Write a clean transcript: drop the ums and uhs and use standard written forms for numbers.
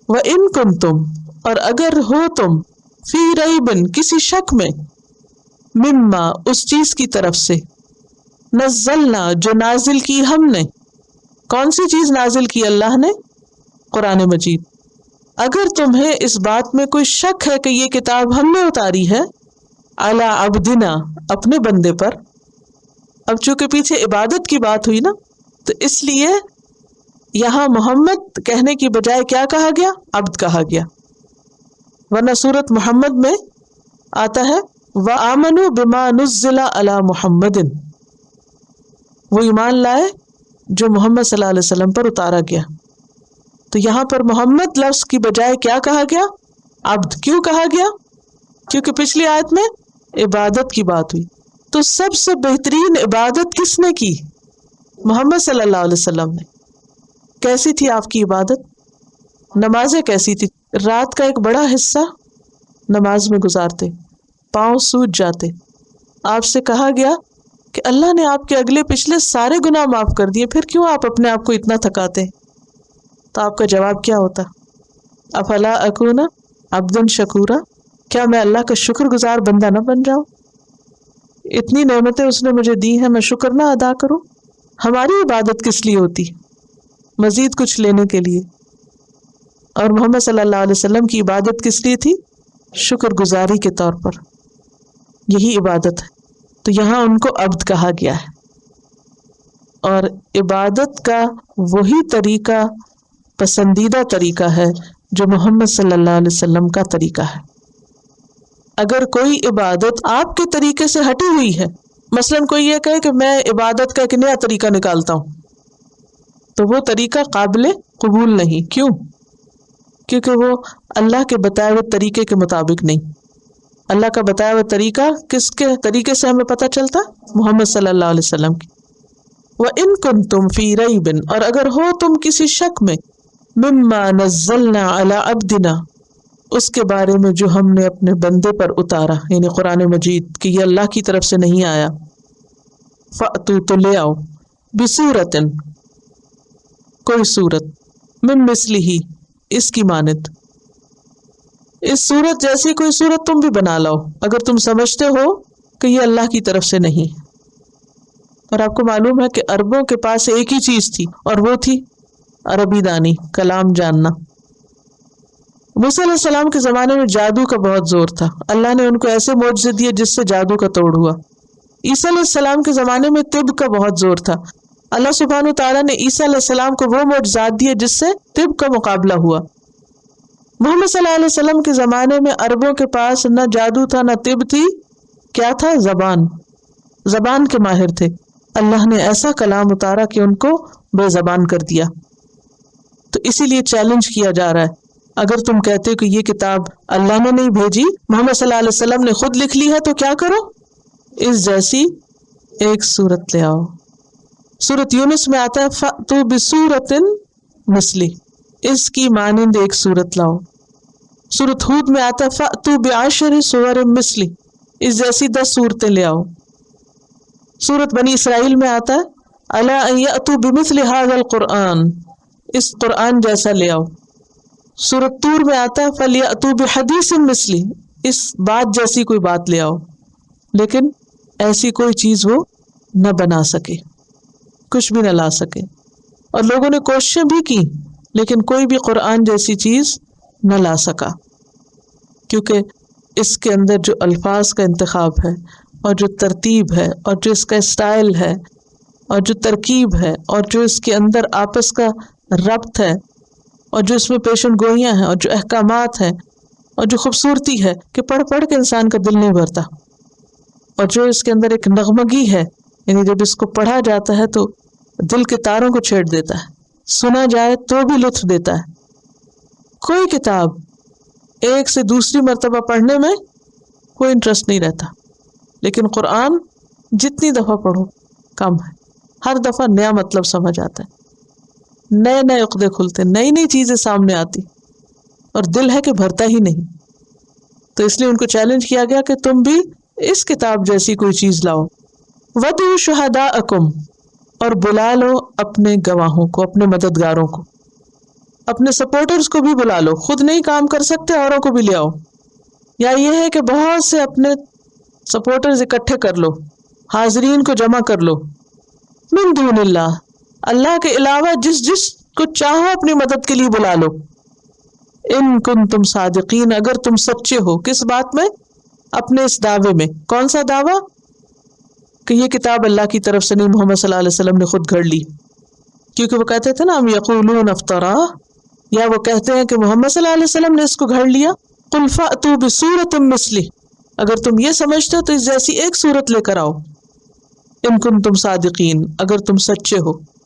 وَإِن كُنتُم اور اگر ہو تم فی ریبن کسی شک میں مما اس چیز کی طرف سے نزلنا جو نازل کی ہم نے. کون سی چیز نازل کی اللہ نے؟ قرآن مجید. اگر تمہیں اس بات میں کوئی شک ہے کہ یہ کتاب ہم نے اتاری ہے علی عبدنا اپنے بندے پر. اب چونکہ پیچھے عبادت کی بات ہوئی نا تو اس لیے یہاں محمد کہنے کی بجائے کیا کہا گیا؟ عبد کہا گیا. ورنہ سورت محمد میں آتا ہے وَآمَنُوا بِمَا نُزِّلَ عَلَى مُحَمَّدٍ، وہ ایمان لائے جو محمد صلی اللہ علیہ وسلم پر اتارا گیا. تو یہاں پر محمد لفظ کی بجائے کیا کہا گیا؟ عبد. کیوں کہا گیا؟ کیونکہ پچھلی آیت میں عبادت کی بات ہوئی. تو سب سے بہترین عبادت کس نے کی؟ محمد صلی اللہ علیہ وسلم نے. کیسی تھی آپ کی عبادت؟ نمازیں کیسی تھی؟ رات کا ایک بڑا حصہ نماز میں گزارتے، پاؤں سوج جاتے. آپ سے کہا گیا کہ اللہ نے آپ کے اگلے پچھلے سارے گناہ معاف کر دیے، پھر کیوں آپ اپنے آپ کو اتنا تھکاتے؟ تو آپ کا جواب کیا ہوتا؟ افلا اکون عبدا شکورا، کیا میں اللہ کا شکر گزار بندہ نہ بن جاؤں؟ اتنی نعمتیں اس نے مجھے دی ہیں، میں شکر نہ ادا کروں؟ ہماری عبادت کس لیے ہوتی؟ مزید کچھ لینے کے لیے. اور محمد صلی اللہ علیہ وسلم کی عبادت کس لیے تھی؟ شکر گزاری کے طور پر. یہی عبادت ہے. تو یہاں ان کو عبد کہا گیا ہے. اور عبادت کا وہی طریقہ پسندیدہ طریقہ ہے جو محمد صلی اللہ علیہ وسلم کا طریقہ ہے. اگر کوئی عبادت آپ کے طریقے سے ہٹی ہوئی ہے، مثلا کوئی یہ کہے کہ میں عبادت کا ایک نیا طریقہ نکالتا ہوں، تو وہ طریقہ قابل قبول نہیں. کیوں؟ کیونکہ وہ اللہ کے بتائے ہوئے طریقے کے مطابق نہیں. اللہ کا بتایا ہوا طریقہ کس کے طریقے سے ہمیں پتہ چلتا؟ محمد صلی اللہ علیہ وسلم کی. وَإِن كُنتُم فِي رَيْبٍ اور اگر ہو تم کسی شک میں مما نزلنا علی عبدنا اس کے بارے میں جو ہم نے اپنے بندے پر اتارا، یعنی قرآن مجید کہ یہ اللہ کی طرف سے نہیں آیا. فَأْتُوا تو لے آؤ بِسُورَةٍ کوئی صورت من مثلہ اس کی مانند، اس صورت جیسی کوئی صورت تم بھی بنا لاؤ اگر تم سمجھتے ہو کہ یہ اللہ کی طرف سے نہیں. اور آپ کو معلوم ہے کہ عربوں کے پاس ایک ہی چیز تھی اور وہ تھی عربی دانی، کلام جاننا. موسیٰ علیہ السلام کے زمانے میں جادو کا بہت زور تھا. اللہ نے ان کو ایسے معجزے دیے جس سے جادو کا توڑ ہوا. عیسیٰ علیہ السلام کے زمانے میں طب کا بہت زور تھا. اللہ سبحانہ وتعالیٰ نے عیسیٰ علیہ السلام کو وہ معجزات دیے جس سے طب کا مقابلہ ہوا. محمد صلی اللہ علیہ وسلم کے زمانے میں عربوں کے پاس نہ جادو تھا نہ طب تھی. کیا تھا؟ زبان کے ماہر تھے. اللہ نے ایسا کلام اتارا کہ ان کو بے زبان کر دیا. تو اسی لیے چیلنج کیا جا رہا ہے اگر تم کہتے ہو کہ یہ کتاب اللہ نے نہیں بھیجی، محمد صلی اللہ علیہ وسلم نے خود لکھ لی ہے، تو کیا کرو؟ اس جیسی ایک صورت لے آؤ. سورۃ یونس میں آتا ہے فَأْتُوا بِسُورَةٍ مِثْلِهِ اس کی مانند ایک صورت لاؤ. سورۃ ہود میں آتا ہے فَأْتُوا بِعَشْرِ سُوَرٍ مِثْلِهِ اس جیسی 10 صورتیں لے آؤ. سورۃ بنی اسرائیل میں آتا ہے أَلَا أَن يَأْتُوا بِمِثْلِ هَذَا الْقُرْآنِ اس قرآن جیسا لے آؤ. سورۃ طور میں آتا ہے فَلْيَأْتُوا بِحَدِيثٍ مِثْلِهِ اس بات جیسی کوئی بات لے آؤ. لیکن ایسی کوئی چیز وہ نہ بنا سکے، کچھ بھی نہ لا سکے. اور لوگوں نے کوششیں بھی کی لیکن کوئی بھی قرآن جیسی چیز نہ لا سکا، کیونکہ اس کے اندر جو الفاظ کا انتخاب ہے اور جو ترتیب ہے اور جو اس کا اسٹائل ہے اور جو ترکیب ہے اور جو اس کے اندر آپس کا ربط ہے اور جو اس میں پیشن گوئیاں ہیں اور جو احکامات ہیں اور جو خوبصورتی ہے کہ پڑھ پڑھ کے انسان کا دل نہیں بھرتا، اور جو اس کے اندر ایک نغمگی ہے، یعنی جب اس کو پڑھا جاتا ہے تو دل کے تاروں کو چھیڑ دیتا ہے، سنا جائے تو بھی لطف دیتا ہے. کوئی کتاب ایک سے دوسری مرتبہ پڑھنے میں کوئی انٹرسٹ نہیں رہتا، لیکن قرآن جتنی دفعہ پڑھو کم ہے. ہر دفعہ نیا مطلب سمجھ آتا ہے، نئے نئے عقدے کھلتے، نئی نئی چیزیں سامنے آتی، اور دل ہے کہ بھرتا ہی نہیں. تو اس لیے ان کو چیلنج کیا گیا کہ تم بھی اس کتاب جیسی کوئی چیز لاؤ. وَدُعُوا شُهَدَاءَكُمْ اور بلا لو اپنے گواہوں کو، اپنے مددگاروں کو. اپنے سپورٹرز کو بھی بلا لو، خود نہیں کام کر سکتے اوروں کو بھی لے آؤ، یا یہ ہے کہ بہت سے اپنے سپورٹرز اکٹھے کر لو، حاضرین کو جمع کر لو، من دون اللہ، اللہ کے علاوہ جس جس کو چاہو اپنی مدد کے لیے بلا لو، ان کنتم صادقین، اگر تم سچے ہو، کس بات میں؟ اپنے اس دعوے میں۔ کون سا دعویٰ؟ کہ یہ کتاب اللہ کی طرف سے نہیں، محمد صلی اللہ علیہ وسلم نے خود گھڑ لی، کیونکہ وہ کہتے تھے نا ہم یقولون افطرا، یا وہ کہتے ہیں کہ محمد صلی اللہ علیہ وسلم نے اس کو گھڑ لیا۔ قل فأتوا بسورۃ مثلہ، اگر تم یہ سمجھتے ہو تو اس جیسی ایک سورت لے کر آؤ، ان کنتم صادقین، اگر تم سچے ہو۔